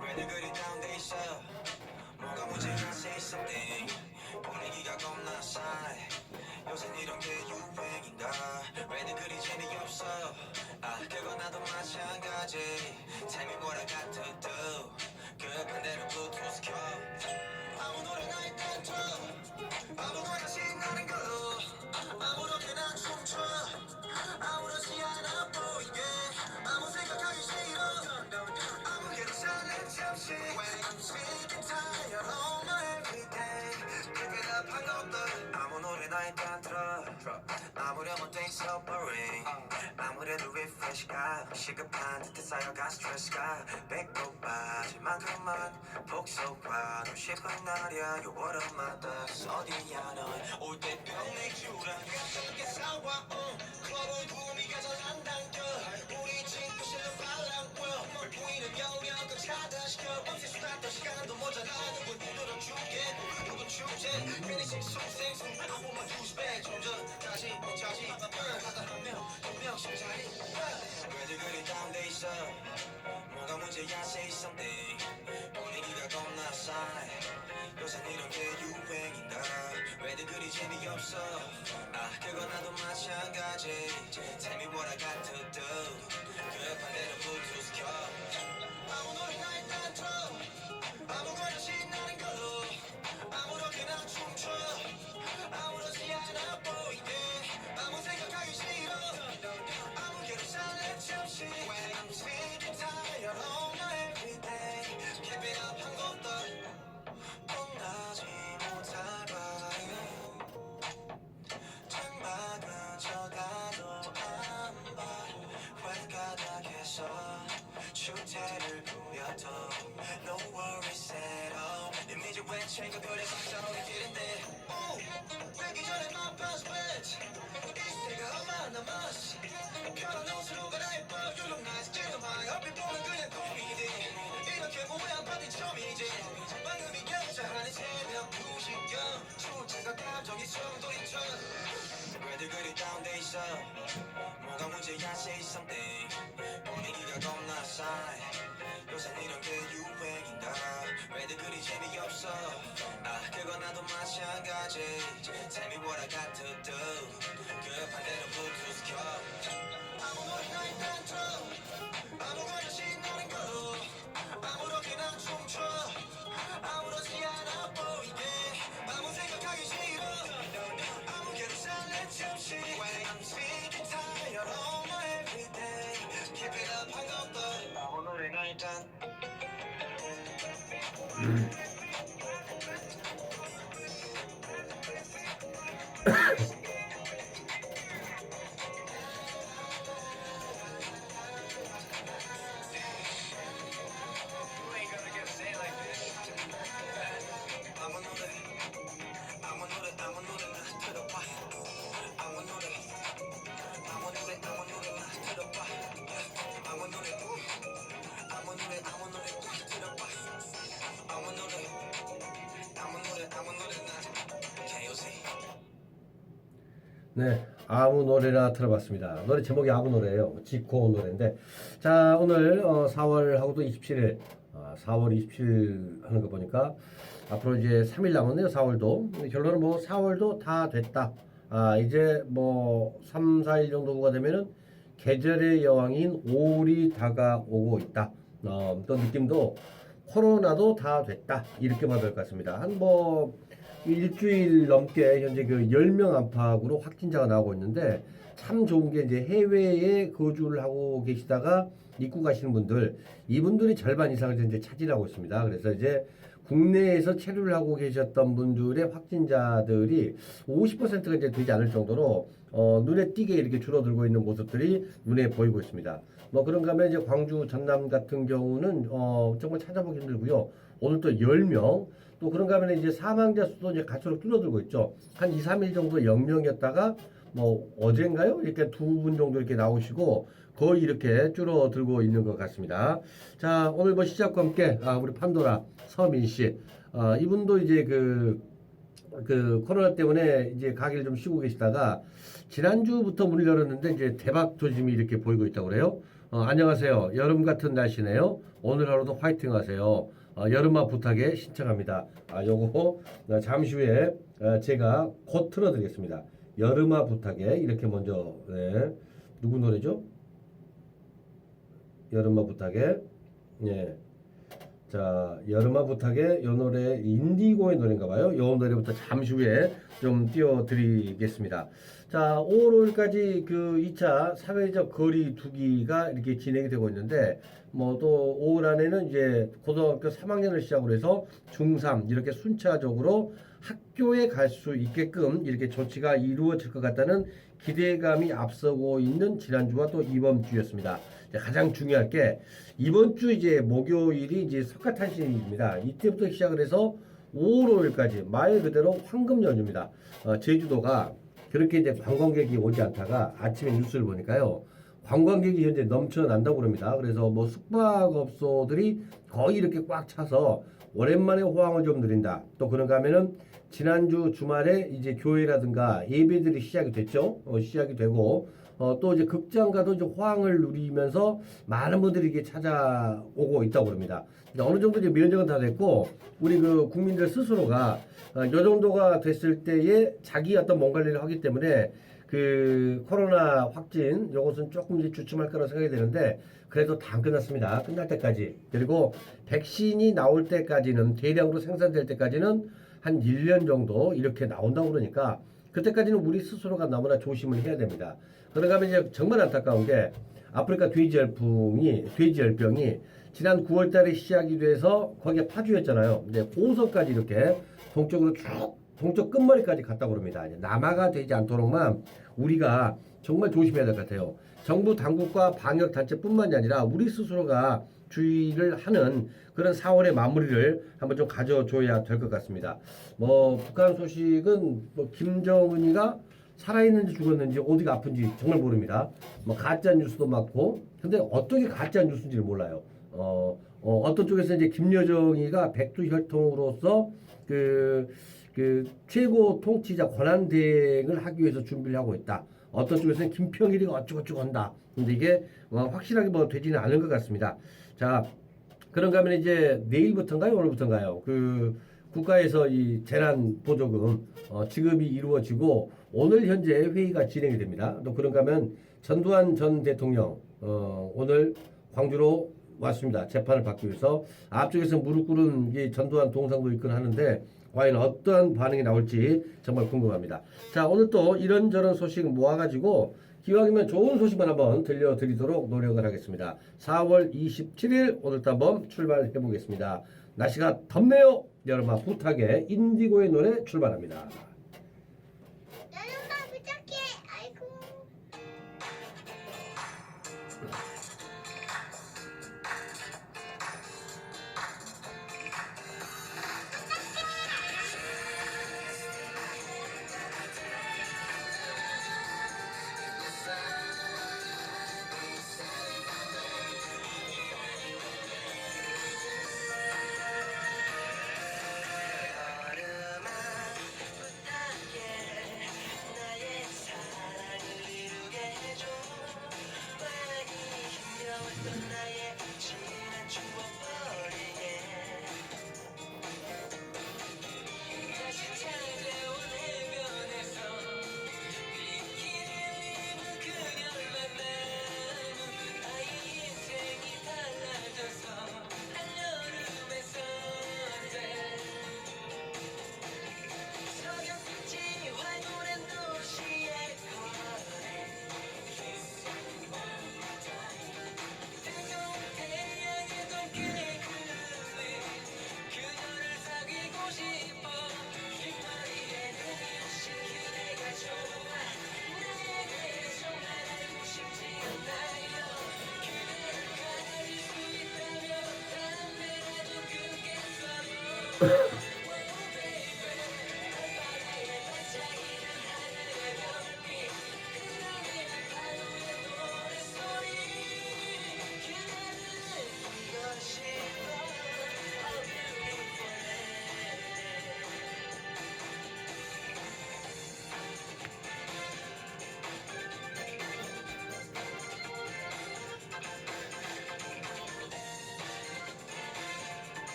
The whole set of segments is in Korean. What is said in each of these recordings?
왜들 그리 다운돼 있어? 뭐가 문제야? Say something. 분위기가 겁나 싸해. 요새 이런 게 유행인가? 왜들 그리 재미없어? 아 그건 나도 마찬가지. Tell me what I got to do. 그 반대로 블루투스 켜. 아무 노래나 일단 틀어. 아무거나 신나는 걸로. 아무렇게나 춤춰. 아무렇지 않아 보이게. 아무 생각하기 싫어. 아무개로 살래 잠시. When I'm sick and tired all my everyday. Pick it up 한것도 아무 노래나 일단 틀어. 아무렴은 things so boring. 아무래도 refresh가 시급한 듯해 쌓여간 스트레스가 배꼽 빠질 만큼만 복속화 너 싶은 날이야 You what up my thoughts 어디야 넌 올 때 병 맥주랑 같은 게 사와 클럽은 구미가 잘 안 당겨 우리 친구 실력 발랑워 널 보이는 영역을 차단시켜 밤새 수다던 시간도 모자라는 분들은 죽게 누군 축제 괜히 식숨생숨 I want my douchebag 좀 전까지 못하지 하다 한명두명 심장이 왜들 그리 다운돼 있어 뭐가 문제야 say something 분위기가 겁나 싸해 요새 이런 게 유행인가 왜들 그리 재미없어 아 그건 나도 마찬가지 Tell me what I got to do 그 반대로 블루투스 켜 아무 노래나 일단 틀어 아무거나 신나는 걸로 아무렇게나 춤춰 아무렇지 않아 보이게 아무 생각하기 싫어 아무개로 살래 잠시 When I'm sick and tired all my everyday Keep it up 한 것도 끝나지 못할 바에 창밖은 쳐다도 안봐 발가락에서 주제를 부여도 No worries at all 이미지 외치고 그래 박자로 길인데 빼기 전에 my best bet 이때가 얼마 남았어 편한 옷으로 갈아입어 You look nice 지금 막 앞에 보면 그냥 코미디 이렇게 보면 파티 처음이지 방금이 격자하는 새벽 2시경 출제가 감정이 성돌이쳐 왜들 그리 다운돼 있어 뭐가 문제야 say something 분위기가 겁나 싸해 요새 이런 게 유행인가 왜들 그리 재미없어 아 그건 나도 마찬가지 Tell me what I got to do 그 반대로 블루투스 켜 아무 노래나 일단 틀어 아무거나 신나는 걸로 아무렇게나 춤춰 아무렇지 않아 보이게 아무 생각하기 싫어 아무개로 살래 잠시 When I'm sick and tired all my everyday Keep it up 한 것도 아무 노래나 일단 네, 아무 노래나 들어봤습니다. 노래 제목이 아무 노래예요. 지코 노래인데, 자 오늘 4월하고도 27일, 4월 27일 하는 거 보니까 앞으로 이제 3일 남았네요. 4월도 결론은 뭐 4월도 다 됐다. 이제 뭐 3, 4일 정도가 되면은 계절의 여왕인 5월이 다가오고 있다. 또 느낌도 코로나도 다 됐다. 이렇게 봐도 될 것 같습니다. 한 뭐 일주일 넘게 현재 그 10명 안팎으로 확진자가 나오고 있는데 참 좋은 게 이제 해외에 거주를 하고 계시다가 입국하시는 분들 이분들이 절반 이상을 이제 차지하고 있습니다. 그래서 이제 국내에서 체류를 하고 계셨던 분들의 확진자들이 50%가 이제 되지 않을 정도로 눈에 띄게 이렇게 줄어들고 있는 모습들이 눈에 보이고 있습니다. 뭐 그런가 하면 이제 광주 전남 같은 경우는 정말 찾아보기 힘들고요. 오늘 또 10명 또 그런가 하면 이제 사망자 수도 이제 갈수록 줄어들고 있죠. 한 2, 3일 정도 0명이었다가 뭐 어젠가요? 이렇게 2분 정도 이렇게 나오시고 거의 이렇게 줄어들고 있는 것 같습니다. 자, 오늘 뭐 시작과 함께 우리 판도라 서민 씨, 이분도 이제 그 그 코로나 때문에 이제 가게를 좀 쉬고 계시다가 지난주부터 문을 열었는데 이제 대박 조짐이 이렇게 보이고 있다고 그래요. 안녕하세요. 여름 같은 날씨네요. 오늘 하루도 화이팅 하세요. 여름아 부탁에 신청합니다. 요거 잠시 후에 제가 곧 틀어드리겠습니다. 여름아 부탁에 이렇게 먼저 네. 누구 노래죠? 여름아 부탁에 예. 자, 여름아 부탁에 요 노래 인디고의 노래인가 봐요. 요 노래부터 잠시 후에 좀 띄워드리겠습니다. 자, 5월 5일까지 그 2차 사회적 거리 두기가 이렇게 진행이 되고 있는데 뭐 또 5월 안에는 이제 고등학교 3학년을 시작으로 해서 중3 이렇게 순차적으로 학교에 갈 수 있게끔 이렇게 조치가 이루어질 것 같다는 기대감이 앞서고 있는 지난주와 또 이번 주였습니다. 가장 중요할 게 이번 주 이제 목요일이 이제 석가탄신일입니다. 이때부터 시작을 해서 5월 5일까지 말 그대로 황금 연휴입니다. 제주도가 그렇게 이제 관광객이 오지 않다가 아침에 뉴스를 보니까요. 관광객이 현재 넘쳐난다고 그럽니다. 그래서 뭐 숙박업소들이 거의 이렇게 꽉 차서 오랜만에 호황을 좀 누린다. 또 그런가 하면은 지난주 주말에 이제 교회라든가 예배들이 시작이 됐죠. 시작이 되고 또 이제 극장가도 이제 호황을 누리면서 많은 분들이 이게 찾아오고 있다고 그럽니다. 어느 정도 이제 면역은 다 됐고 우리 그 국민들 스스로가 요 정도가 됐을 때에 자기 어떤 몸 관리를 하기 때문에 그 코로나 확진 요것은 조금 이제 주춤할 거라고 생각이 되는데 그래도 다 안 끝났습니다. 끝날 때까지 그리고 백신이 나올 때까지는 대량으로 생산될 때까지는 한 1년 정도 이렇게 나온다고 그러니까 그때까지는 우리 스스로가 너무나 조심을 해야 됩니다. 그런가 하면 이제 정말 안타까운 게 아프리카 돼지열병이 지난 9월 달에 시작이 돼서 거기에 파주였잖아요. 이제 고성까지 이렇게 동쪽으로 쭉 동쪽 끝머리까지 갔다고 그럽니다. 이제 남하가 되지 않도록만 우리가 정말 조심해야 될 것 같아요. 정부 당국과 방역 단체뿐만이 아니라 우리 스스로가 주의를 하는 그런 4월의 마무리를 한번 좀 가져줘야 될 것 같습니다. 뭐 북한 소식은 뭐 김정은이가 살아있는지 죽었는지 어디가 아픈지 정말 모릅니다. 뭐 가짜 뉴스도 많고 근데 어떻게 가짜 뉴스인지를 몰라요. 어떤 쪽에서 이제 김여정이가 백두혈통으로서 그 최고 통치자 권한 대행을 하기 위해서 준비를 하고 있다. 어떤 쪽에서는 김평일이가 어쩌고저쩌고 한다. 근데 이게 확실하게 뭐 되지는 않은 것 같습니다. 자, 그런가 하면 이제 내일부터인가요? 오늘부터인가요? 그 국가에서 이 재난 보조금 지급이 이루어지고 오늘 현재 회의가 진행이 됩니다. 또 그런가 하면 전두환 전 대통령 오늘 광주로 왔습니다. 재판을 받기 위해서 앞쪽에서 무릎 꿇은 이 전두환 동상도 있긴 하는데 과연 어떠한 반응이 나올지 정말 궁금합니다. 자, 오늘 또 이런저런 소식 모아가지고 기왕이면 좋은 소식만 한번 들려드리도록 노력을 하겠습니다. 4월 27일 오늘도 한번 출발해 보겠습니다. 날씨가 덥네요. 여름아 부탁에 인디고의 노래 출발합니다. 여름아 부탁해. 아이고. 여름아 부탁해 나의 사랑을 이루게 해줘 왜 이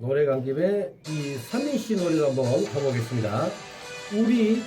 노래 간 김에 이 선민 씨 노래도 한번 가보겠습니다. 우리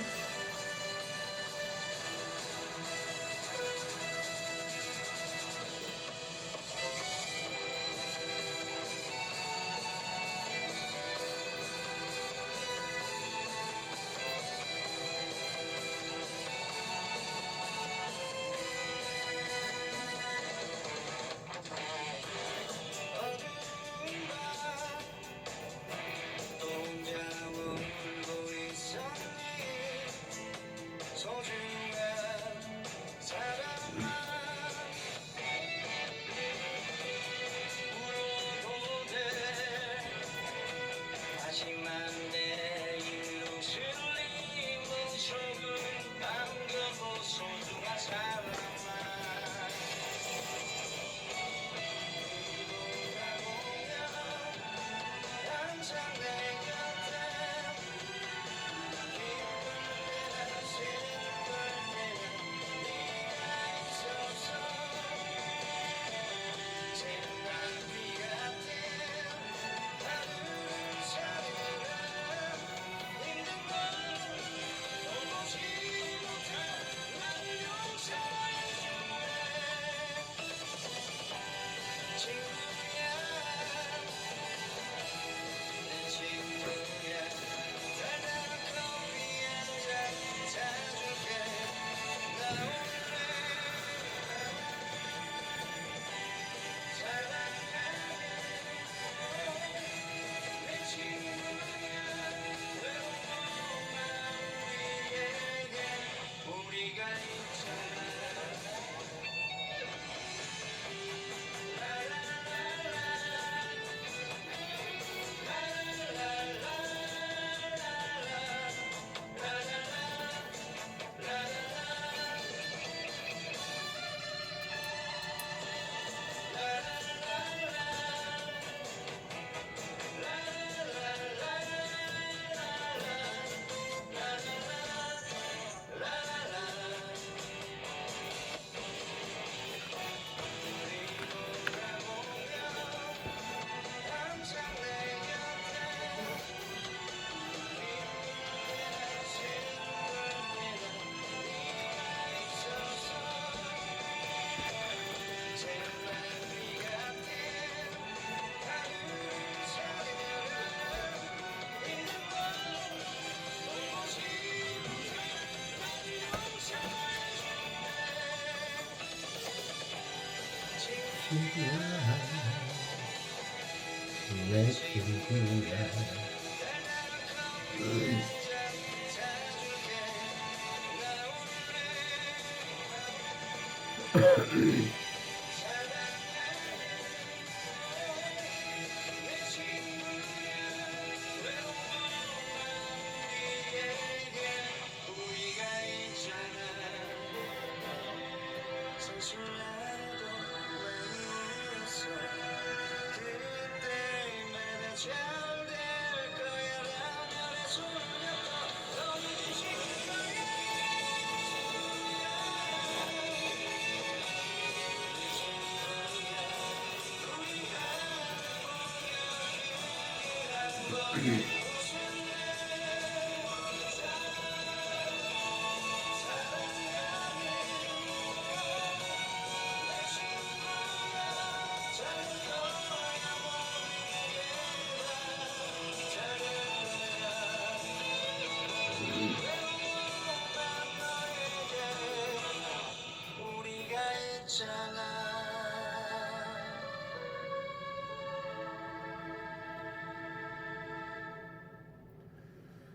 내 친구야.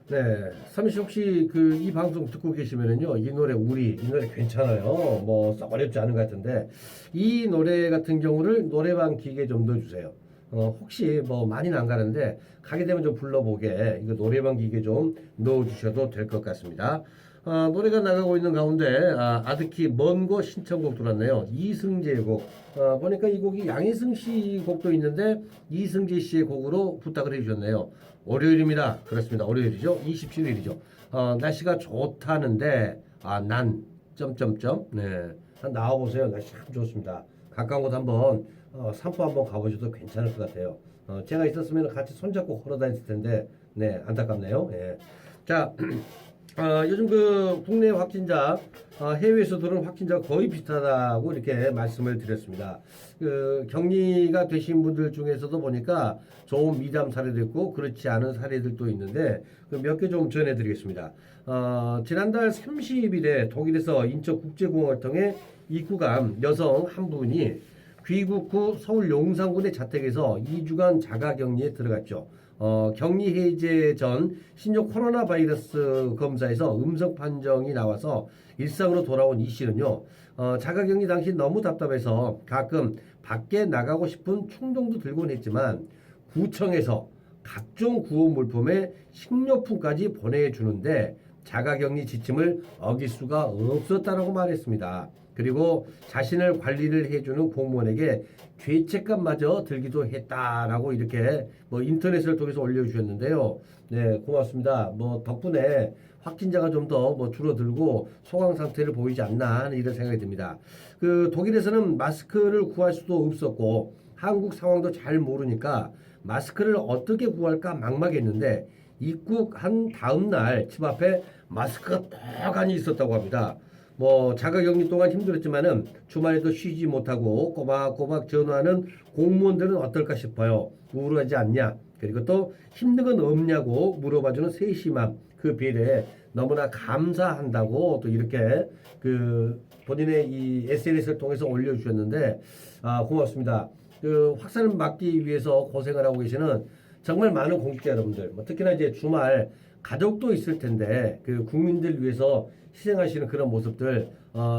네, 삼씨 혹시 그 이 방송 듣고 계시면은요, 이 노래 이 노래 괜찮아요. 뭐 썩 어렵지 않은 것 같은데 이 노래 같은 경우를 노래방 기계에 좀 넣어주세요. 혹시 뭐 많이는 안 가는데 가게 되면 좀 불러보게 이거 노래방 기계 좀 넣어주셔도 될 것 같습니다. 노래가 나가고 있는 가운데 아드키 먼 곳 신청곡 들었네요. 이승재의 곡. 보니까 이 곡이 양희승 씨 곡도 있는데 이승재 씨의 곡으로 부탁을 해주셨네요. 월요일입니다. 그렇습니다. 월요일이죠. 27일이죠. 날씨가 좋다는데 난 점점점 네, 한 나와보세요. 날씨 참 좋습니다. 가까운 곳 한번 산보 한번 가보셔도 괜찮을 것 같아요. 제가 있었으면 같이 손잡고 걸어 다녔을 텐데 네 안타깝네요. 예. 자 요즘 그 국내 확진자 해외에서 들어온 확진자가 거의 비슷하다고 이렇게 말씀을 드렸습니다. 그 격리가 되신 분들 중에서도 보니까 좋은 미담 사례도 있고 그렇지 않은 사례들도 있는데 그 몇 개 좀 전해드리겠습니다. 지난달 30일에 독일에서 인천국제공항을 통해 입국한 여성 한 분이 귀국 후 서울 용산군의 자택에서 2주간 자가격리에 들어갔죠. 격리 해제 전 신종 코로나 바이러스 검사에서 음성 판정이 나와서 일상으로 돌아온 이 씨는요. 자가격리 당시 너무 답답해서 가끔 밖에 나가고 싶은 충동도 들곤 했지만 구청에서 각종 구호 물품에 식료품까지 보내주는데 자가격리 지침을 어길 수가 없었다라고 말했습니다. 그리고 자신을 관리를 해주는 공무원에게 죄책감마저 들기도 했다라고 이렇게 뭐 인터넷을 통해서 올려주셨는데요. 네, 고맙습니다. 뭐 덕분에 확진자가 좀 더 뭐 줄어들고 소강 상태를 보이지 않나 하는 이런 생각이 듭니다. 그 독일에서는 마스크를 구할 수도 없었고 한국 상황도 잘 모르니까 마스크를 어떻게 구할까 막막했는데 입국한 다음 날 집 앞에 마스크가 떡하니 있었다고 합니다. 뭐 자가격리 동안 힘들었지만은 주말에도 쉬지 못하고 꼬박꼬박 전화하는 공무원들은 어떨까 싶어요. 우울하지 않냐? 그리고 또 힘든 건 없냐고 물어봐주는 세심함 그 배려에 너무나 감사한다고 또 이렇게 그 본인의 이 SNS를 통해서 올려주셨는데 고맙습니다. 그 확산을 막기 위해서 고생을 하고 계시는 정말 많은 공직자 여러분들, 뭐 특히나 이제 주말 가족도 있을 텐데 그 국민들 위해서 희생하시는 그런 모습들,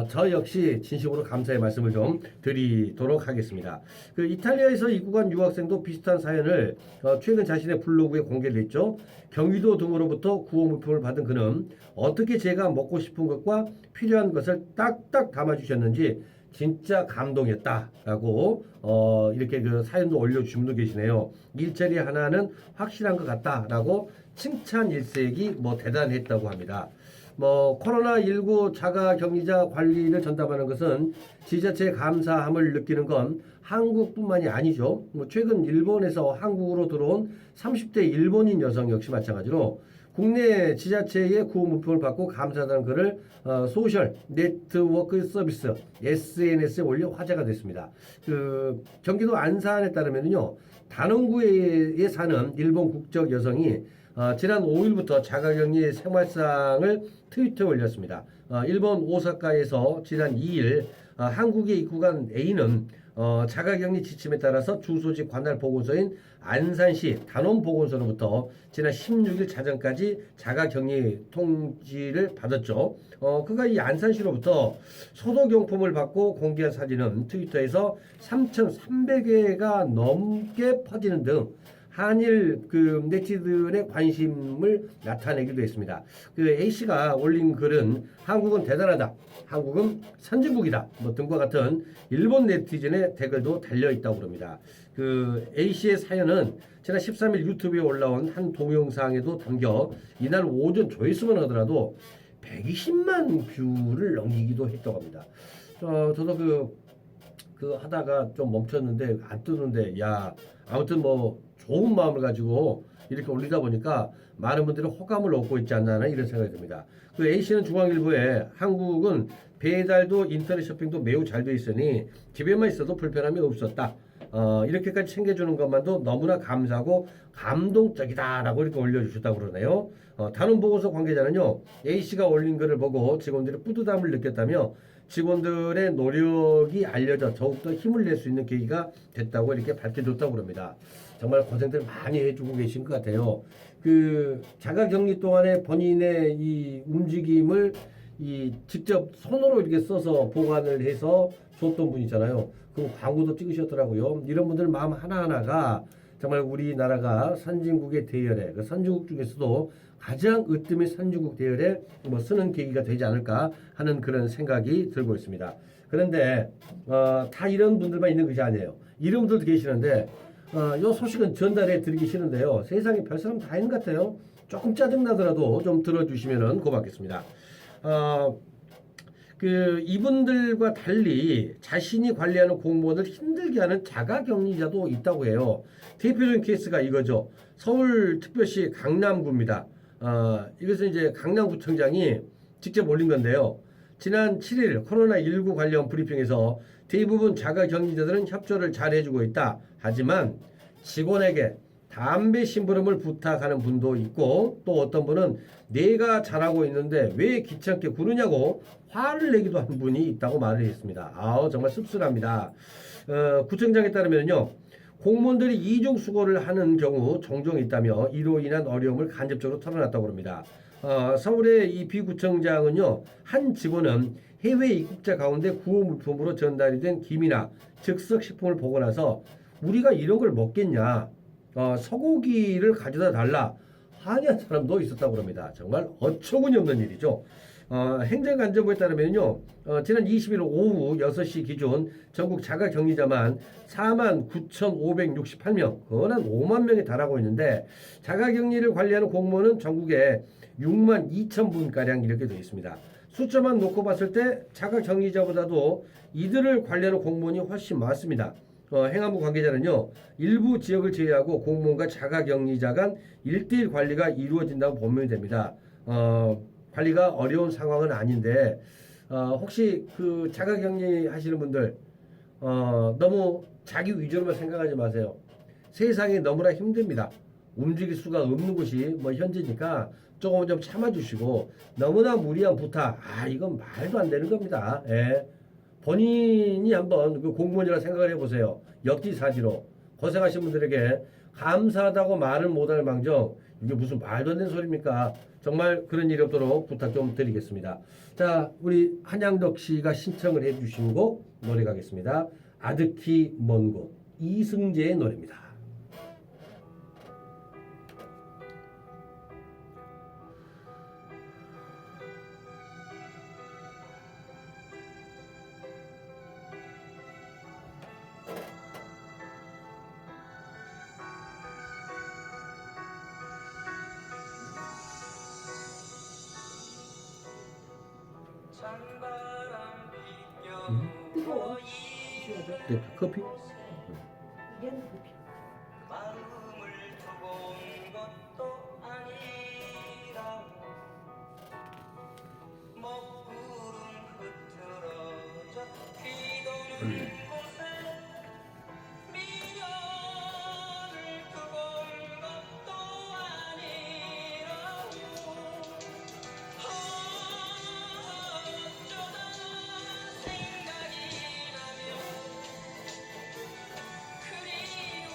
저 역시 진심으로 감사의 말씀을 좀 드리도록 하겠습니다. 그 이탈리아에서 입국한 유학생도 비슷한 사연을 최근 자신의 블로그에 공개를 했죠. 경기도 등으로부터 구호 물품을 받은 그는 어떻게 제가 먹고 싶은 것과 필요한 것을 딱딱 담아주셨는지 진짜 감동이었다라고 이렇게 그 사연도 올려주신 분도 계시네요. 일자리 하나는 확실한 것 같다라고 칭찬 일색이 뭐 대단했다고 합니다. 뭐 코로나19 자가격리자 관리를 전담하는 것은 지자체의 감사함을 느끼는 건 한국뿐만이 아니죠. 뭐 최근 일본에서 한국으로 들어온 30대 일본인 여성 역시 마찬가지로 국내 지자체의 구호 물품을 받고 감사하다는 글을 소셜 네트워크 서비스 SNS에 올려 화제가 됐습니다. 그 경기도 안산에 따르면요, 단원구에 사는 일본 국적 여성이 지난 5일부터 자가격리 생활상을 트위터에 올렸습니다. 일본 오사카에서 지난 2일 한국에 입국한 A는 자가격리 지침에 따라서 주소지 관할 보건소인 안산시 단원보건소로부터 지난 16일 자정까지 자가격리 통지를 받았죠. 그가 이 안산시로부터 소독용품을 받고 공개한 사진은 트위터에서 3,300회가 넘게 퍼지는 등 한일 그 네티즌의 관심을 나타내기도 했습니다. 그 A씨가 올린 글은 한국은 대단하다, 한국은 선진국이다 뭐 등과 같은 일본 네티즌의 댓글도 달려 있다고 합니다. 그 A씨의 사연은 지난 13일 유튜브에 올라온 한 동영상에도 담겨 이날 오전 조회수만 하더라도 120만 뷰를 넘기기도 했다고 합니다. 저도 그 하다가 좀 멈췄는데 안 뜨는데 아무튼 뭐 좋은 마음을 가지고 이렇게 올리다 보니까 많은 분들이 호감을 얻고 있지 않나 하는 이런 생각이 듭니다. 그 A씨는 중앙일보에 한국은 배달도 인터넷 쇼핑도 매우 잘 돼 있으니 집에만 있어도 불편함이 없었다. 이렇게까지 챙겨주는 것만도 너무나 감사하고 감동적이다라고 이렇게 올려주셨다고 그러네요. 단원보건소 관계자는요, A씨가 올린 글을 보고 직원들이 뿌듯함을 느꼈다며 직원들의 노력이 알려져 더욱더 힘을 낼 수 있는 계기가 됐다고 이렇게 밝혀줬다고 그럽니다. 정말 고생들 많이 해주고 계신 것 같아요. 그 자가격리 동안에 본인의 이 움직임을 직접 손으로 이렇게 써서 보관을 해서 줬던 분이잖아요. 그 광고도 찍으셨더라고요. 이런 분들 마음 하나하나가 정말 우리나라가 선진국의 대열에 그 선진국 중에서도 가장 으뜸의 선진국 대열에 뭐 쓰는 계기가 되지 않을까 하는 그런 생각이 들고 있습니다. 그런데 다 이런 분들만 있는 것이 아니에요. 이런 분들도 계시는데 이 소식은 전달해 드리기 싫은데요. 세상에 별 사람 다 있는 것 같아요. 조금 짜증나더라도 좀 들어주시면 고맙겠습니다. 그 이분들과 달리 자신이 관리하는 공무원을 힘들게 하는 자가격리자도 있다고 해요. 대표적인 케이스가 이거죠. 서울특별시 강남구입니다. 이것은 이제 강남구청장이 직접 올린 건데요. 지난 7일 코로나19 관련 브리핑에서 대부분 자가격리자들은 협조를 잘 해주고 있다. 하지만 직원에게 담배 심부름을 부탁하는 분도 있고 또 어떤 분은 내가 잘하고 있는데 왜 귀찮게 구느냐고 화를 내기도 한 분이 있다고 말을 했습니다. 정말 씁쓸합니다. 구청장에 따르면요. 공무원들이 이중 수고를 하는 경우 종종 있다며 이로 인한 어려움을 간접적으로 털어놨다고 합니다. 서울의 이 비구청장은요. 한 직원은 해외 입국자 가운데 구호 물품으로 전달이 된 김이나 즉석 식품을 보고 나서 우리가 이런 걸 먹겠냐. 소고기를 가져다 달라 항의한 사람도 있었다고 합니다. 정말 어처구니 없는 일이죠. 행정안전부에 따르면요. 지난 20일 오후 6시 기준 전국 자가격리자만 49,568명, 거의 한 5만 명에 달하고 있는데 자가격리를 관리하는 공무원은 전국에 6만 2천 분가량 이렇게 되어 있습니다. 숫자만 놓고 봤을 때 자가격리자보다도 이들을 관리하는 공무원이 훨씬 많습니다. 행안부 관계자는요. 일부 지역을 제외하고 공무원과 자가격리자 간 1대1 관리가 이루어진다고 보면 됩니다. 관리가 어려운 상황은 아닌데 혹시 그 자가격리 하시는 분들 너무 자기 위주로만 생각하지 마세요. 세상이 너무나 힘듭니다. 움직일 수가 없는 곳이 뭐 현재니까 조금 좀 참아주시고 너무나 무리한 부탁 이건 말도 안 되는 겁니다. 예. 본인이 한번 그 공무원이라 생각을 해보세요. 역지사지로 고생하신 분들에게 감사하다고 말을 못할 망정 이게 무슨 말도 안 되는 소리입니까? 정말 그런 일이 없도록 부탁 좀 드리겠습니다. 자, 우리 한양덕 씨가 신청을 해주신 곡 노래 가겠습니다. 아득히 먼 곳 이승재의 노래입니다. 뜨거워. 네, 커피? 이런 커피. 마음을 두고 온 것도 아니라 먹구름 흐트러져 뒤도는 곳에 미련을 두고 온 것도 아니라고 어쩌다 생각이 나면 그리워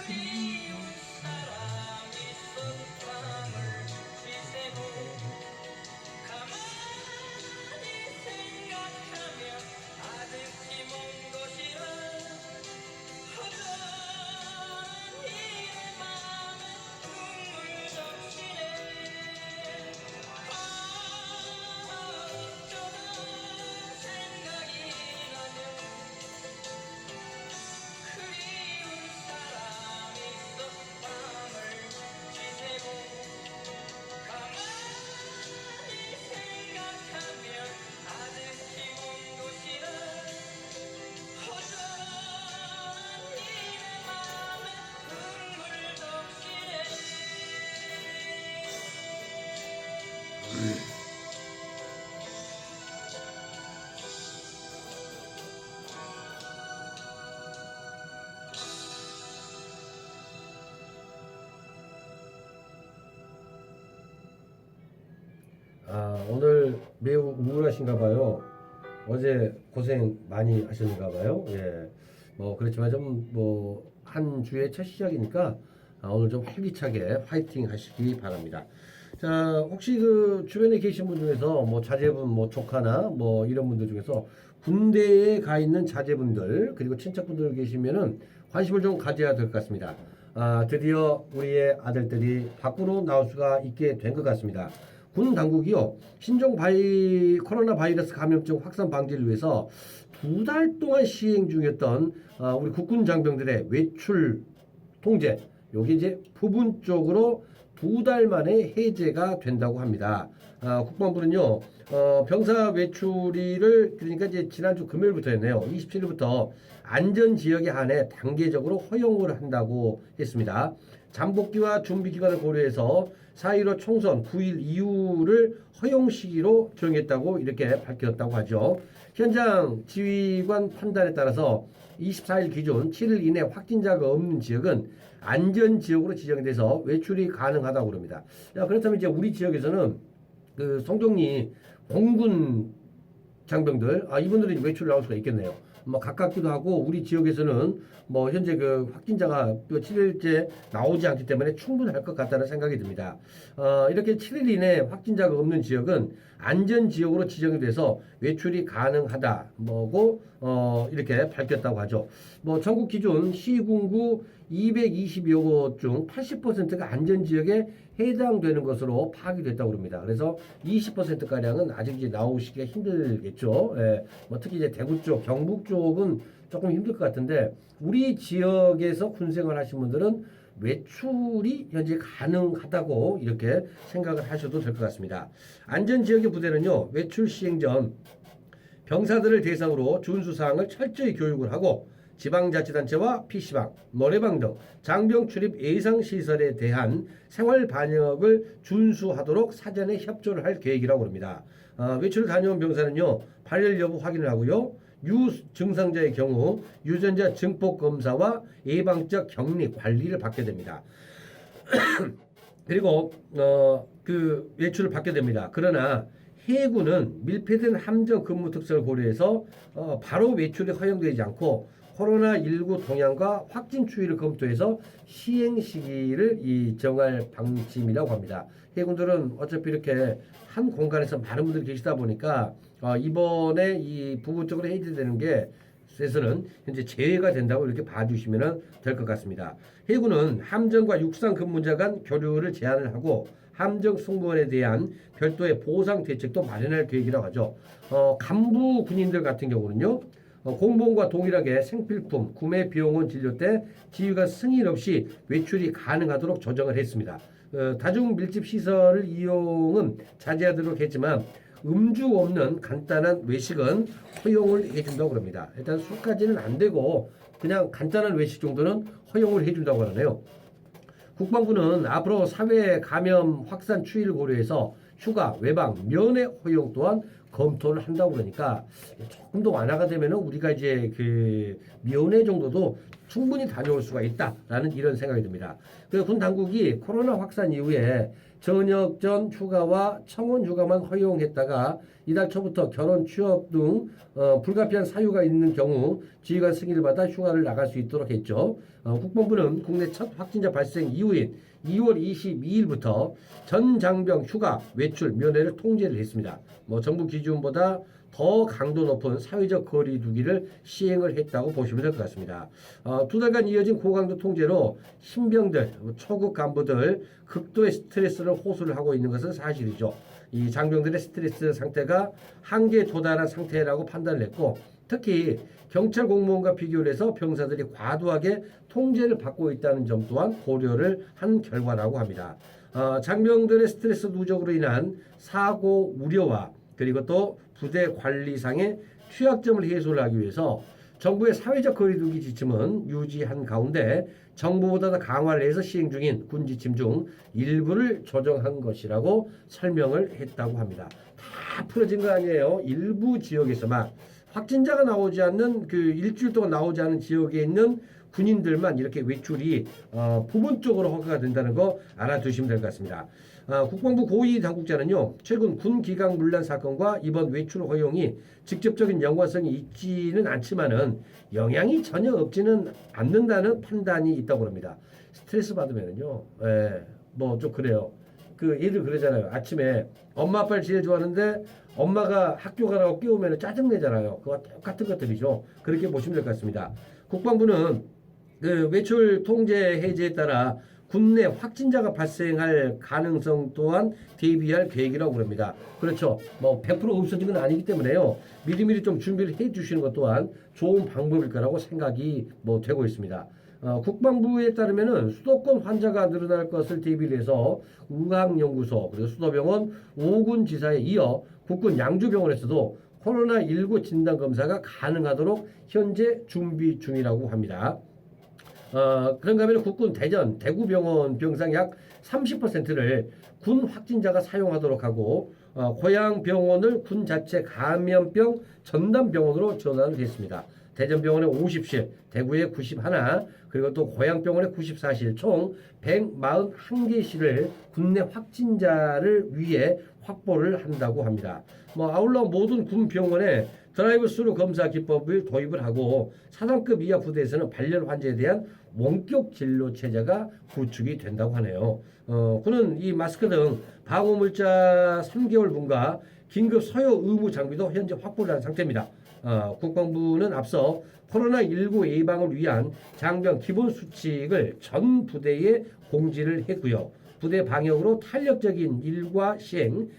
그리운 사람이 속밤을 지새고 가만히 생각하면 아득히 먼 곳이라 허전히 내 맘에 눈물 적시네 어쩌다 생각이 나면 그리운 사람이 속밤을 지새고 가만히 생각하면 아득히 먼 곳이라 허전히 내 맘에 눈물 적시네 오늘 매우 우울하신가 봐요. 어제 고생 많이 하셨는가 봐요. 예. 뭐 그렇지만 좀 뭐 한 주의 첫 시작이니까 오늘 좀 활기차게 파이팅 하시기 바랍니다. 자, 혹시 그 주변에 계신 분 중에서 뭐 자제분, 뭐 조카나 뭐 이런 분들 중에서 군대에 가 있는 자제분들 그리고 친척분들 계시면은 관심을 좀 가져야 될 것 같습니다. 드디어 우리의 아들들이 밖으로 나올 수가 있게 된 것 같습니다. 군 당국이요 코로나 바이러스 감염증 확산 방지를 위해서 2달 동안 시행 중이었던 우리 국군 장병들의 외출 통제 여기 이제 부분적으로 2달 만에 해제가 된다고 합니다. 국방부는요 병사 외출을 그러니까 이제 지난주 금요일부터였네요. 27일부터 안전 지역에 한해 단계적으로 허용을 한다고 했습니다. 잠복기와 준비 기간을 고려해서 4.15 총선 9일 이후를 허용 시기로 정했다고 이렇게 밝혔다고 하죠. 현장 지휘관 판단에 따라서 24일 기준 7일 이내 확진자가 없는 지역은 안전 지역으로 지정돼서 외출이 가능하다고 합니다. 그렇다면 이제 우리 지역에서는 그 성동리 공군 장병들 이분들이 외출 나올 수가 있겠네요. 뭐 가깝기도 하고 우리 지역에서는 뭐 현재 그 확진자가 7일째 나오지 않기 때문에 충분할 것 같다는 생각이 듭니다. 이렇게 7일 이내 확진자가 없는 지역은 안전 지역으로 지정이 돼서 외출이 가능하다 뭐고 이렇게 밝혔다고 하죠. 뭐 전국 기준 시군구 220여 곳 중 80%가 안전 지역에 해당되는 것으로 파악이 됐다고 합니다. 그래서 20%가량은 아직 이제 나오시기가 힘들겠죠. 예, 뭐 특히 이제 대구 쪽, 경북 쪽은 조금 힘들 것 같은데 우리 지역에서 군생활 하신 분들은 외출이 현재 가능하다고 이렇게 생각을 하셔도 될 것 같습니다. 안전지역의 부대는요, 외출 시행 전 병사들을 대상으로 준수사항을 철저히 교육을 하고 지방자치단체와 PC방, 노래방 등 장병 출입 예상시설에 대한 생활 반영을 준수하도록 사전에 협조를 할 계획이라고 합니다. 외출을 다녀온 병사는요, 발열 여부 확인을 하고요, 유증상자의 경우 유전자 증폭 검사와 예방적 격리 관리를 받게 됩니다. 그리고 그 외출을 받게 됩니다. 그러나 해군은 밀폐된 함정 근무 특성을 고려해서 바로 외출이 허용되지 않고 코로나19 동향과 확진 추이를 검토해서 시행 시기를 정할 방침이라고 합니다. 해군들은 어차피 이렇게 한 공간에서 많은 분들이 계시다 보니까 이번에 이 부분적으로 해제되는 게 에서는 현재 제외가 된다고 이렇게 봐주시면 될 것 같습니다. 해군은 함정과 육상 근무자 간 교류를 제한을 하고 함정 승무원에 대한 별도의 보상 대책도 마련할 계획이라고 하죠. 간부 군인들 같은 경우는요, 공무원과 동일하게 생필품 구매 비용은 진료 때 지휘관 승인 없이 외출이 가능하도록 조정을 했습니다. 다중 밀집 시설을 이용은 자제하도록 했지만 음주 없는 간단한 외식은 허용을 해준다고 합니다. 일단 술까지는 안 되고 그냥 간단한 외식 정도는 허용을 해준다고 하네요. 국방부는 앞으로 사회 감염 확산 추이를 고려해서 휴가, 외방, 면회 허용 또한 검토를 한다고 그러니까 조금 더 완화가 되면은 우리가 이제 그 면회 정도도 충분히 다녀올 수가 있다라는 이런 생각이 듭니다. 그리고 군 당국이 코로나 확산 이후에 저녁 전 휴가와 청원 휴가만 허용했다가 이달 초부터 결혼, 취업 등 불가피한 사유가 있는 경우 지휘관 승인을 받아 휴가를 나갈 수 있도록 했죠. 국방부는 국내 첫 확진자 발생 이후인 2월 22일부터 전 장병 휴가, 외출, 면회를 통제를 했습니다. 정부 기준보다 더 강도 높은 사회적 거리 두기를 시행을 했다고 보시면 될 것 같습니다. 2달간 이어진 고강도 통제로 신병들, 초급 간부들 극도의 스트레스를 호소를 하고 있는 것은 사실이죠. 이 장병들의 스트레스 상태가 한계에 도달한 상태라고 판단을 했고, 특히 경찰 공무원과 비교를 해서 병사들이 과도하게 통제를 받고 있다는 점 또한 고려를 한 결과라고 합니다. 장병들의 스트레스 누적으로 인한 사고 우려와 그리고 또 부대 관리상의 취약점을 해소를 하기 위해서 정부의 사회적 거리두기 지침은 유지한 가운데 정부보다 더 강화를 해서 시행 중인 군 지침 중 일부를 조정한 것이라고 설명을 했다고 합니다. 다 풀어진 거 아니에요. 일부 지역에서만 확진자가 나오지 않는 그 일주일 동안 나오지 않은 지역에 있는 군인들만 이렇게 외출이 부분적으로 허가가 된다는 거 알아두시면 될 것 같습니다. 국방부 고위 당국자는요, 최근 군 기강 문란 사건과 이번 외출 허용이 직접적인 연관성이 있지는 않지만은 영향이 전혀 없지는 않는다는 판단이 있다고 합니다. 스트레스 받으면은요, 뭐 좀 그래요. 그 애들 그러잖아요. 아침에 엄마 아빠를 제일 좋아하는데 엄마가 학교 가라고 깨우면 짜증내잖아요. 그와 똑같은 것들이죠. 그렇게 보시면 될 것 같습니다. 국방부는 그 외출 통제 해제에 따라 국내 확진자가 발생할 가능성 또한 대비할 계획이라고 합니다. 그렇죠. 뭐 100% 없어진 건 아니기 때문에요. 미리미리 좀 준비를 해 주시는 것 또한 좋은 방법일 거라고 생각이 되고 있습니다. 국방부에 따르면은 수도권 환자가 늘어날 것을 대비를 해서 의학연구소 그리고 수도병원 5군 지사에 이어 국군 양주병원에서도 코로나19 진단 검사가 가능하도록 현재 준비 중이라고 합니다. 그런가 하면 국군 대전, 대구병원 병상 약 30%를 군 확진자가 사용하도록 하고 고양병원을 군 자체 감염병 전담병원으로 전환을 했습니다. 대전병원에 50실, 대구에 91, 그리고 또 고양병원에 94실, 총 141개실을 국내 확진자를 위해 확보를 한다고 합니다. 아울러 모든 군 병원에 드라이브 스루 검사 기법을 도입을 하고 4단급 이하 부대에서는 발열 환자에 대한 원격 진료 체제가 구축이 된다고 하네요. 군은 이 마스크 등 방호물자 3개월분과 긴급 서요 의무 장비도 현재 확보를 한 상태입니다. 국방부는 앞서 코로나19 예방을 위한 장병 기본 수칙을 전 부대에 공지를 했고요. 부대 방역으로 탄력적인 일과 시행,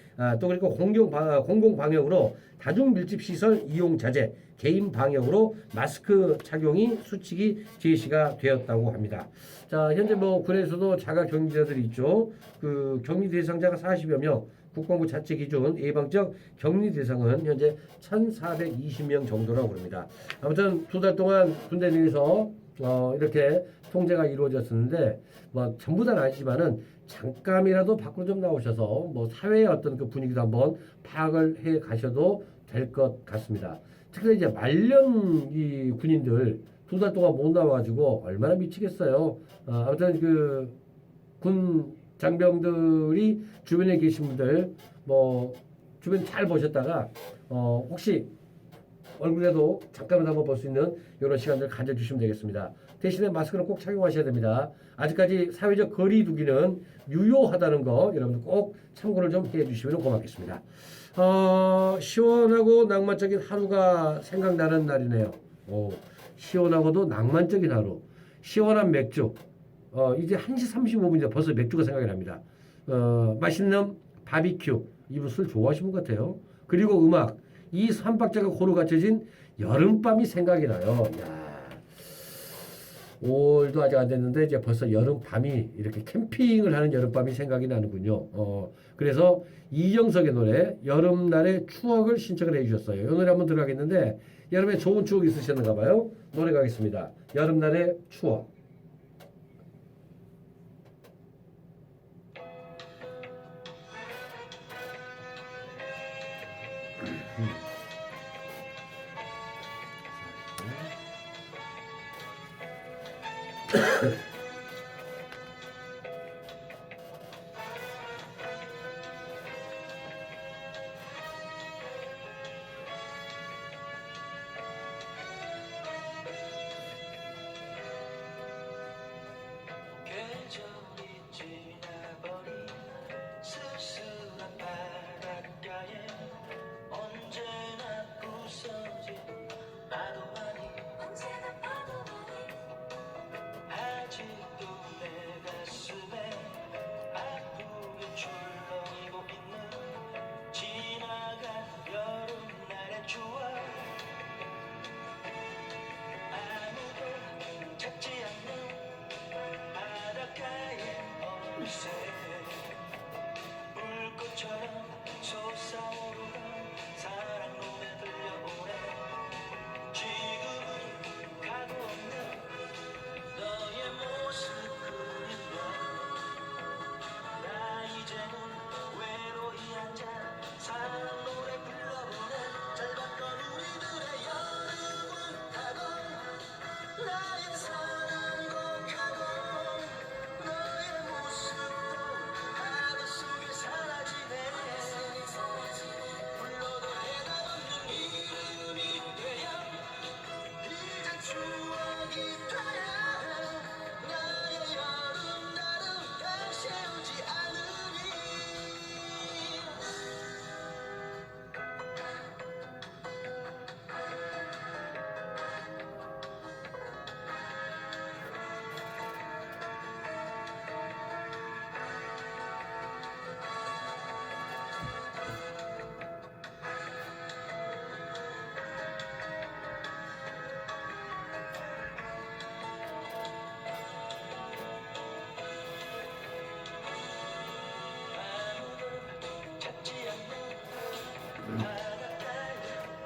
또 그리고 공공 방역으로 다중 밀집 시설 이용 자제, 개인 방역으로 마스크 착용이 수칙이 제시가 되었다고 합니다. 자, 현재 군에서도 자가 격리자들이 있죠. 그 격리 대상자가 40여 명, 국방부 자체 기준 예방적 격리 대상은 현재 1,420명 정도라고 합니다. 아무튼 2달 동안 군대 내에서 이렇게 통제가 이루어졌었는데 전부 다는 아니지만은 잠깐이라도 밖으로 좀 나오셔서 사회의 어떤 그 분위기도 한번 파악을 해 가셔도 될 것 같습니다. 특히 이제 말년 이 군인들 2달 동안 못 나와가지고 얼마나 미치겠어요. 아무튼 그 군 장병들이 주변에 계신 분들 주변 잘 보셨다가 혹시 얼굴에도 잠깐만 한번 볼 수 있는 이런 시간들 가져주시면 되겠습니다. 대신에 마스크는 꼭 착용하셔야 됩니다. 아직까지 사회적 거리 두기는 유효하다는 거 여러분들 꼭 참고를 좀 해주시면 고맙겠습니다. 시원하고 낭만적인 하루가 생각나는 날이네요. 시원하고도 낭만적인 하루. 시원한 맥주. 이제 1시 35분인데 벌써 맥주가 생각이 납니다. 맛있는 바비큐. 이분 술 좋아하시는 것 같아요. 그리고 음악. 이 3박자가 고루 갖춰진 여름밤이 생각이 나요. 야. 5월도 아직 안 됐는데 이제 벌써 여름밤이 이렇게 캠핑을 하는 여름밤이 생각이 나는군요. 그래서 이정석의 노래 여름날의 추억을 신청을 해주셨어요. 이 노래 한번 들어가겠는데 여름에 좋은 추억 있으셨는가 봐요. 노래 가겠습니다. 여름날의 추억.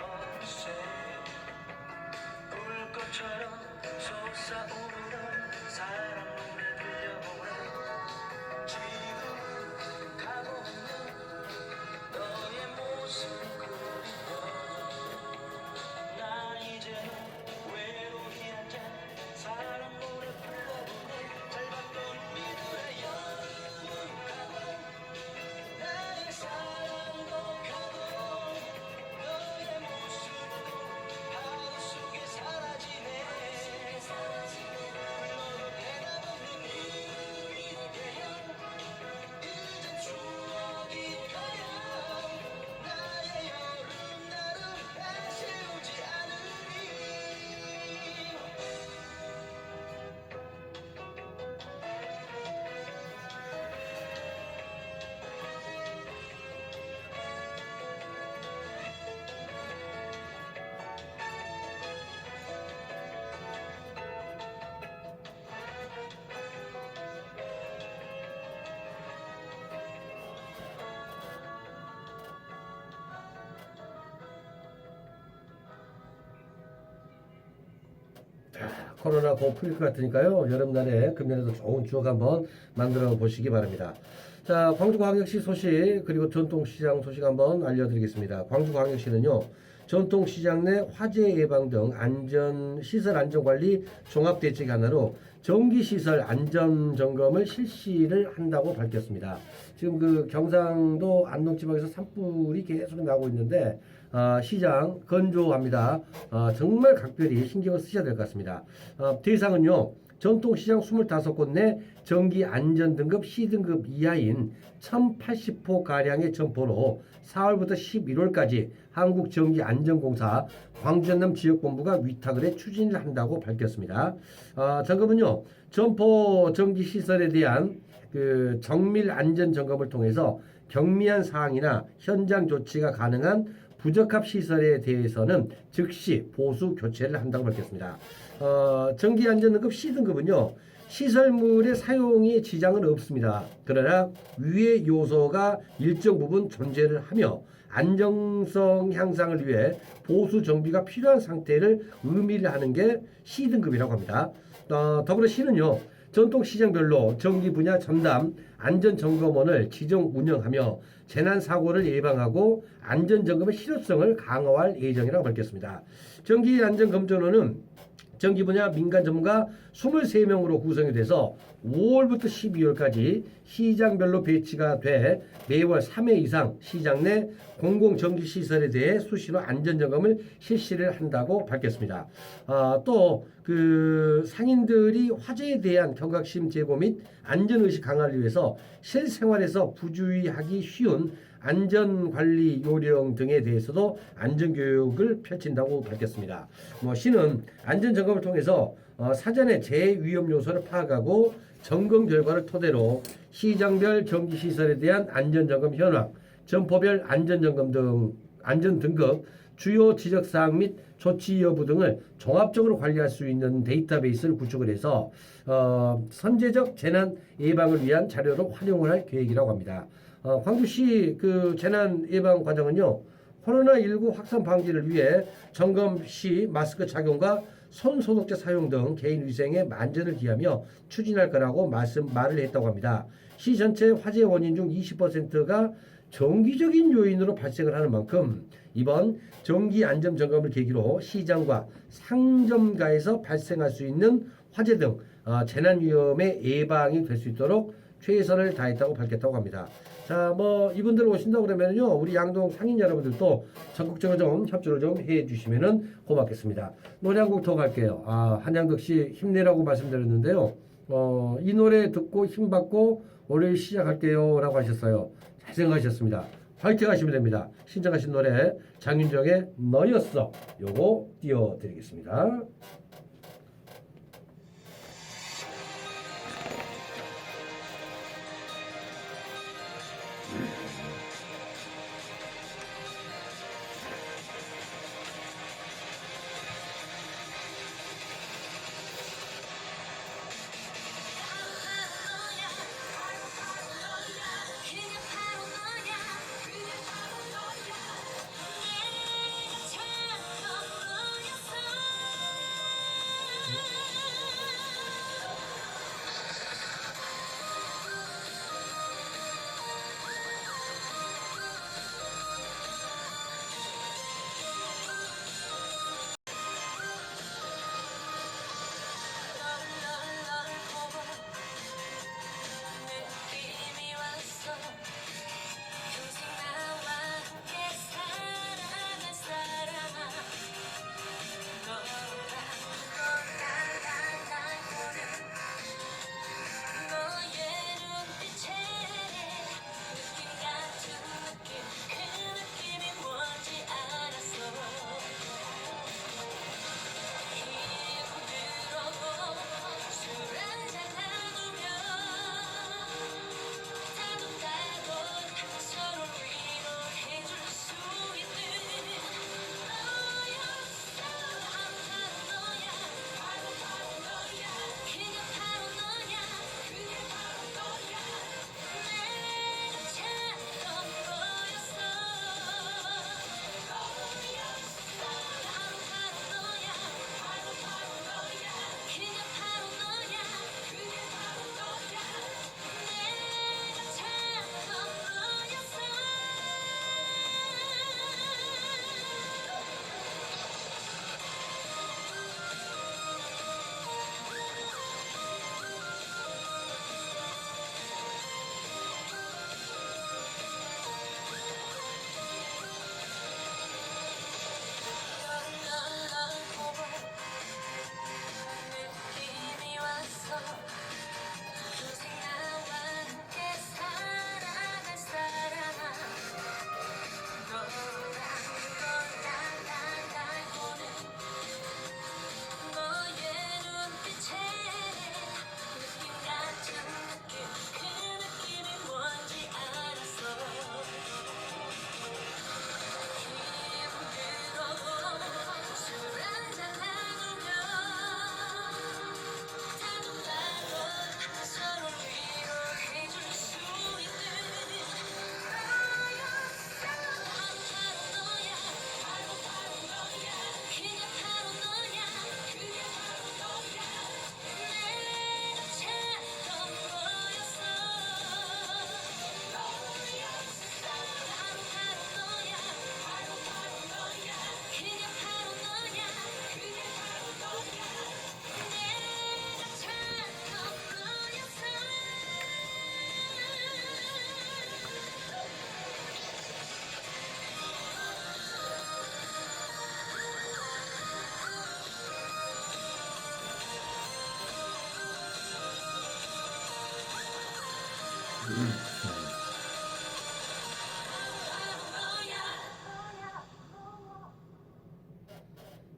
어느새 불꽃처럼 솟아오르는 사랑 노래 들려오네 지금은 가고 있는 너의 모습 그리워 난 이제는 외로이 앉아 사랑 노래 불러보네 짧았던 우리들의 여름은 가고 나의 사랑도 가고 너의 모습도 하루 속에 사라지네 너로 대답 없는 우리에게요 이젠 추억이 가요 나의 여름날은 다시 오지 않으리 코로나 풀릴 것 같으니까요. 여름날에 금년에도 좋은 추억 한번 만들어 보시기 바랍니다. 자, 광주광역시 소식 그리고 전통시장 소식 한번 알려드리겠습니다. 광주광역시는요. 전통시장 내 화재 예방 등 시설 안전관리 종합대책 하나로 전기시설 안전점검을 실시를 한다고 밝혔습니다. 지금 그 경상도 안동지방에서 산불이 계속 나고 있는데 시장 건조합니다. 정말 각별히 신경을 쓰셔야 될 것 같습니다. 대상은요. 전통시장 25곳 내 전기 안전등급 C등급 이하인 1080호가량의 점포로 4월부터 11월까지 한국전기안전공사 광주전남 지역본부가 위탁을 해 추진을 한다고 밝혔습니다. 점검은요. 점포 전기시설에 대한 그 정밀 안전 점검을 통해서 경미한 사항이나 현장 조치가 가능한 부적합 시설에 대해서는 즉시 보수 교체를 한다고 밝혔습니다. 전기안전등급 C등급은요. 시설물의 사용에 지장은 없습니다. 그러나 위의 요소가 일정 부분 존재를 하며 안정성 향상을 위해 보수 정비가 필요한 상태를 의미를 하는 게 C등급이라고 합니다. 더불어 시는요. 전통시장별로 전기 분야 전담 안전점검원을 지정 운영하며 재난사고를 예방하고 안전점검의 실효성을 강화할 예정이라고 밝혔습니다. 전기안전검정원은 전기 분야 민간 전문가 23명으로 구성이 돼서 5월부터 12월까지 시장별로 배치가 돼 매월 3회 이상 시장 내 공공전기시설에 대해 수시로 안전점검을 실시를 한다고 밝혔습니다. 또 그 상인들이 화재에 대한 경각심 제고 및 안전의식 강화를 위해서 실생활에서 부주의하기 쉬운 안전관리 요령 등에 대해서도 안전교육을 펼친다고 밝혔습니다. 시는 안전점검을 통해서 사전에 재위험 요소를 파악하고 점검 결과를 토대로 시장별 전기시설에 대한 안전점검 현황, 점포별 안전점검 등 안전등급, 주요 지적사항 및 조치 여부 등을 종합적으로 관리할 수 있는 데이터베이스를 구축을 해서 선제적 재난 예방을 위한 자료로 활용을 할 계획이라고 합니다. 광주시 그 재난 예방 과정은요. 코로나19 확산 방지를 위해 점검 시 마스크 착용과 손 소독제 사용 등 개인 위생에 만전을 기하며 추진할 거라고 말을 했다고 합니다. 시 전체 화재 원인 중 20%가 정기적인 요인으로 발생을 하는 만큼 이번 정기 안전 점검을 계기로 시장과 상점가에서 발생할 수 있는 화재 등 재난 위험의 예방이 될 수 있도록 최선을 다했다고 밝혔다고 합니다. 자, 이분들 오신다고 그러면요, 우리 양동 상인 여러분들도 적극적으로 좀 협조를 좀 해주시면은 고맙겠습니다. 노래 한 곡 더 갈게요. 한양덕 씨 힘내라고 말씀드렸는데요. 이 노래 듣고 힘받고 월요일 시작할게요라고 하셨어요. 잘 생각하셨습니다. 화이팅 하시면 됩니다. 신청하신 노래 장윤정의 너였어 요거 띄워드리겠습니다.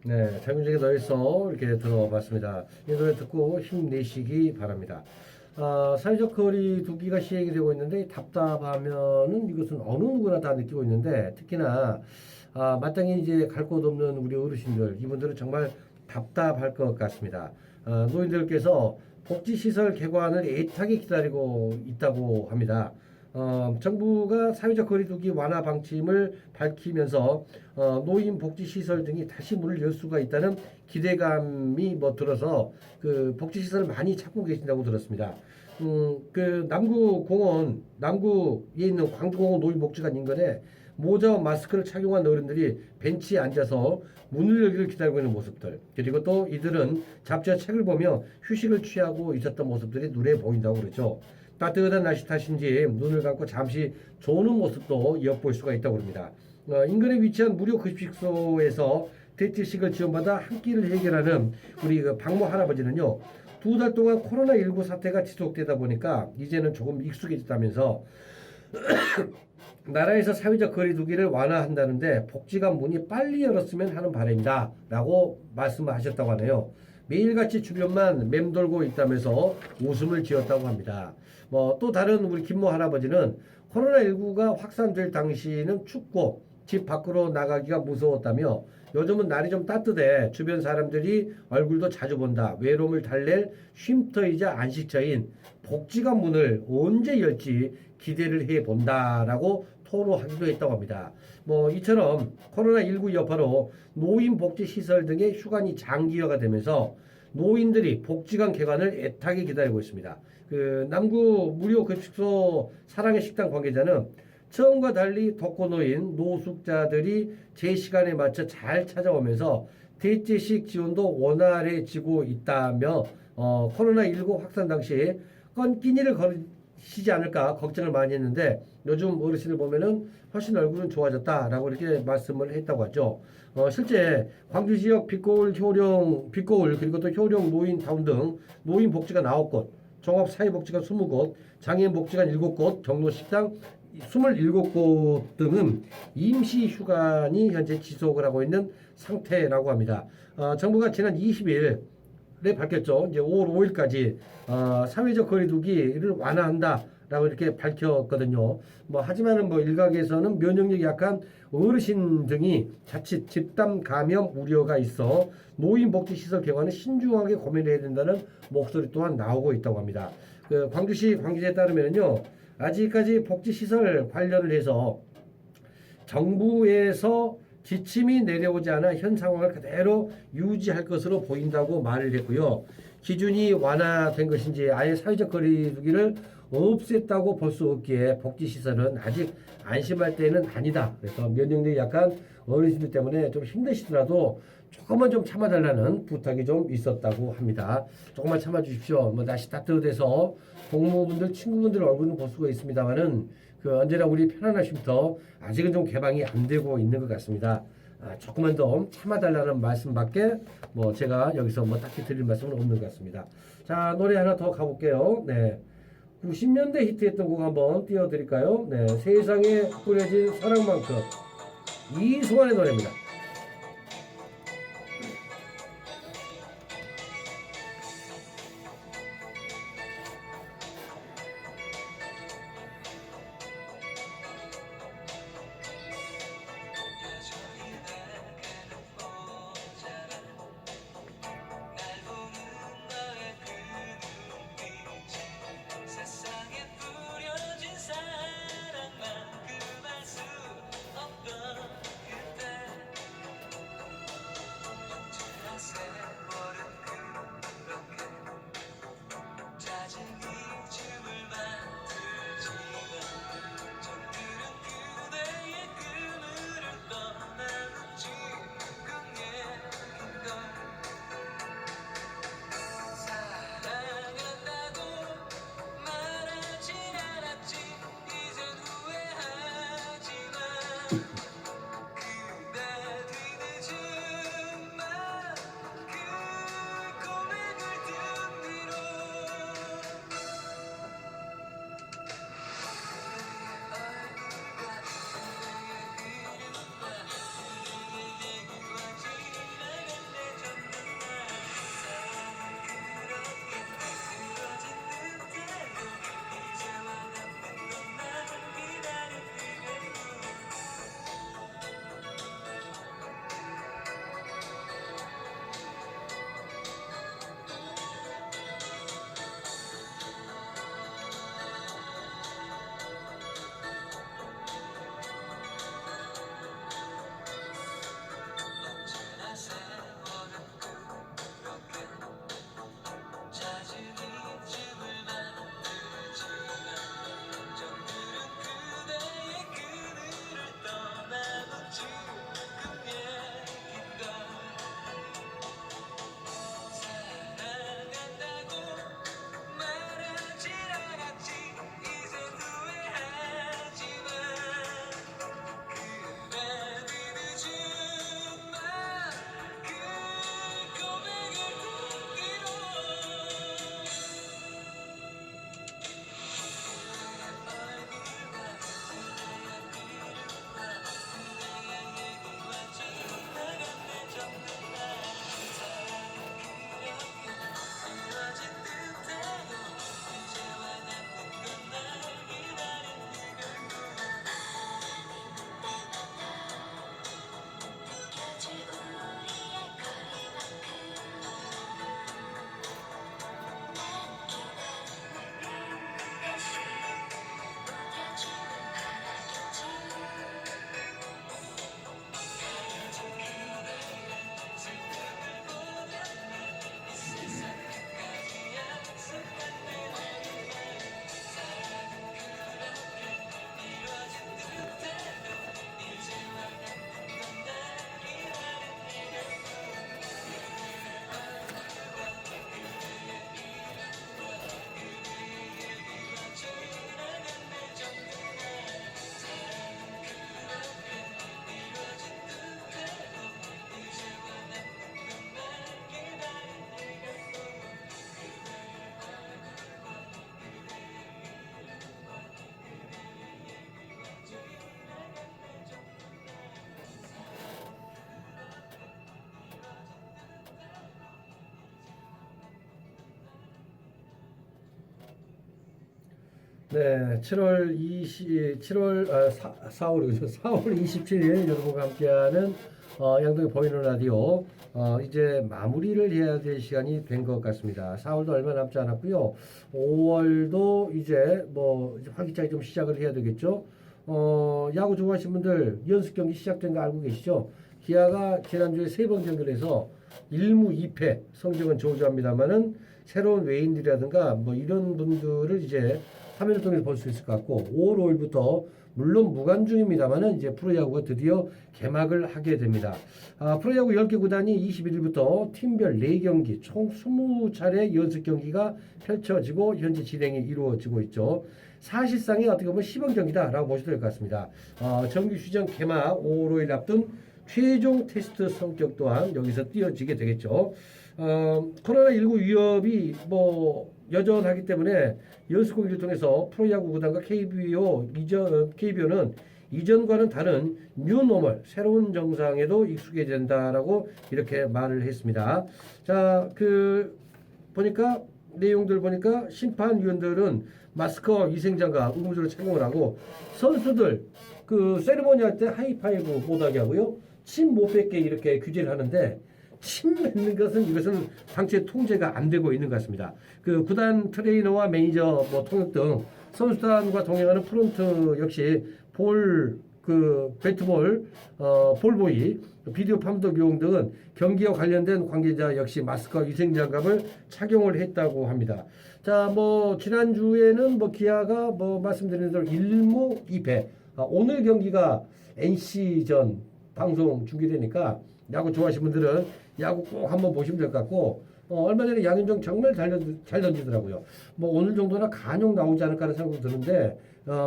네, 장윤정의 너에서 이렇게 들어봤습니다. 이 노래 듣고 힘내시기 바랍니다. 사회적 거리 두기가 시행이 되고 있는데 답답하면은 이것은 어느 누구나 다 느끼고 있는데 특히나 마땅히 이제 갈 곳 없는 우리 어르신들 이분들은 정말 답답할 것 같습니다. 노인들께서 복지시설 개관을 애타게 기다리고 있다고 합니다. 정부가 사회적 거리두기 완화 방침을 밝히면서 노인 복지시설 등이 다시 문을 열 수가 있다는 기대감이 들어서 그 복지시설을 많이 찾고 계신다고 들었습니다. 그 남구에 있는 광주공원 노인복지관 인근에 모자와 마스크를 착용한 어른들이 벤치에 앉아서 문을 열기를 기다리고 있는 모습들, 그리고 또 이들은 잡지와 책을 보며 휴식을 취하고 있었던 모습들이 눈에 보인다고 그러죠. 따뜻한 날씨 탓인지 눈을 감고 잠시 조는 모습도 엿볼 수가 있다고 합니다. 인근에 위치한 무료 급식소에서 대체식을 지원받아 한 끼를 해결하는 우리 그 박모 할아버지는요, 2달 동안 코로나19 사태가 지속되다 보니까 이제는 조금 익숙해졌다면서 나라에서 사회적 거리두기를 완화한다는데 복지관 문이 빨리 열었으면 하는 바람이다 라고 말씀을 하셨다고 하네요. 매일같이 주변만 맴돌고 있다면서 웃음을 지었다고 합니다. 또 다른 우리 김모 할아버지는 코로나19가 확산될 당시에는 춥고 집 밖으로 나가기가 무서웠다며 요즘은 날이 좀 따뜻해 주변 사람들이 얼굴도 자주 본다. 외로움을 달랠 쉼터이자 안식처인 복지관 문을 언제 열지 기대를 해본다라고 토로하기도 했다고 합니다. 이처럼 코로나19 여파로 노인복지시설 등의 휴관이 장기화가 되면서 노인들이 복지관 개관을 애타게 기다리고 있습니다. 그 남구 무료 급식소 사랑의 식당 관계자는 처음과 달리 독거노인 노숙자들이 제 시간에 맞춰 잘 찾아오면서 대체식 지원도 원활해지고 있다며 코로나19 확산 당시에 껌끼니를 거르시지 않을까 걱정을 많이 했는데 요즘 어르신을 보면은 훨씬 얼굴은 좋아졌다라고 이렇게 말씀을 했다고 하죠. 실제 광주 지역 빛거울 그리고 또 효령 노인타운 등 노인 복지관 9곳, 종합 사회복지관 20곳, 장애인 복지관 7곳, 경로식당 27곳 등은 임시 휴관이 현재 지속을 하고 있는 상태라고 합니다. 정부가 지난 20일에 밝혔죠. 이제 5월 5일까지 사회적 거리두기를 완화한다라고 이렇게 밝혔거든요. 하지만은 일각에서는 면역력이 약한 어르신 등이 자칫 집단 감염 우려가 있어 노인복지시설 개관을 신중하게 고민해야 된다는 목소리 또한 나오고 있다고 합니다. 그 광주시 관계자에 따르면요, 아직까지 복지시설 관련을 해서 정부에서 지침이 내려오지 않아 현 상황을 그대로 유지할 것으로 보인다고 말을 했고요. 기준이 완화된 것인지 아예 사회적 거리두기를 없앴다고 볼 수 없기에 복지시설은 아직 안심할 때는 아니다. 그래서 면역력이 약한 어르신들 때문에 좀 힘드시더라도 조금만 좀 참아달라는 부탁이 좀 있었다고 합니다. 조금만 참아주십시오. 날씨 따뜻해서 동무분들, 친구분들 얼굴은 볼 수가 있습니다만은 언제나 우리 편안한 쉼터 아직은 좀 개방이 안 되고 있는 것 같습니다. 조금만 더 참아달라는 말씀밖에 제가 여기서 딱히 드릴 말씀은 없는 것 같습니다. 자, 노래 하나 더 가볼게요. 네, 90년대 히트했던 곡 한번 띄워드릴까요? 네, 세상에 뿌려진 사랑만큼, 이소환의 노래입니다. 네, 4월 27일 여러분과 함께하는 양동이 보이는 라디오 이제 마무리를 해야 될 시간이 된 것 같습니다. 4월도 얼마 남지 않았고요. 5월도 이제 뭐 활기차게 좀 시작을 해야 되겠죠. 야구 좋아하시는 분들 연습 경기 시작된 거 알고 계시죠? 기아가 지난주에 3번 경기를 해서 1무 2패 성적은 저조합니다만은 새로운 외인들이라든가 뭐 이런 분들을 이제 화면을 통해서 볼 수 있을 것 같고 5월 5일부터 물론 무관중입니다만은 이제 프로야구가 드디어 개막을 하게 됩니다. 프로야구 10개 구단이 21일부터 팀별 4경기 총 20차례 연습 경기가 펼쳐지고 현재 진행이 이루어지고 있죠. 사실상의 어떻게 보면 시범 경기다라고 보셔도 될 것 같습니다. 정규 시즌 개막 5월 5일 앞둔 최종 테스트 성격 또한 여기서 띄어지게 되겠죠. 코로나19 위협이 뭐 여전하기 때문에 연습 경기를 통해서 프로야구 구단과 KBO는 이전과는 다른 뉴노멀 새로운 정상에도 익숙해진다라고 이렇게 말을 했습니다. 자, 보니까 내용들 보니까 심판위원들은 마스크와 위생장갑 의무적으로 착용을 하고 선수들 세리머니 할 때 하이파이브 못하게 하고요. 침 못 뱉게 이렇게 규제를 하는데 침 뱉는 것은 이것은 당초에 통제가 안 되고 있는 것 같습니다. 구단 트레이너와 매니저 뭐 통역 등 선수단과 동행하는 프론트 역시 배트볼, 볼보이, 비디오 판독 요원 등은 경기와 관련된 관계자 역시 마스크와 위생장갑을 착용을 했다고 합니다. 자, 뭐 지난주에는 뭐 기아가 뭐 말씀드린 대로 1무 2패. 오늘 경기가 NC전 방송 중계되니까 야구 좋아하시는 분들은 야구 꼭 한번 보시면 될 것 같고 얼마 전에 양현종 정말 잘 던지더라고요. 뭐 오늘 정도나 간용 나오지 않을까 하는 생각도 드는데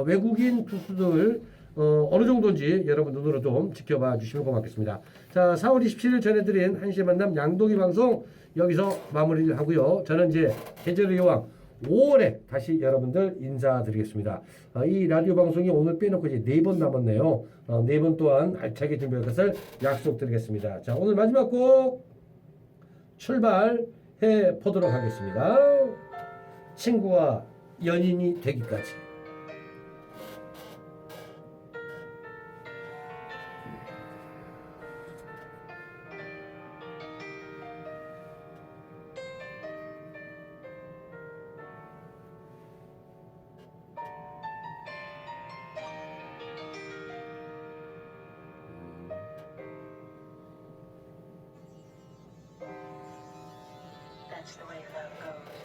외국인 투수들 어느 정도인지 여러분 눈으로 좀 지켜봐 주시면 고맙겠습니다. 자, 4월 27일 전해드린 1시에 만남 양동이 방송 여기서 마무리를 하고요. 저는 이제 계절의 여왕 5월에 다시 여러분들 인사드리겠습니다. 이 라디오 방송이 오늘 빼놓고 이제 4번 남았네요. 4번 또한 알차게 준비할 것을 약속드리겠습니다. 자, 오늘 마지막 곡 출발해 보도록 하겠습니다. 친구와 연인이 되기까지. That's the way love goes.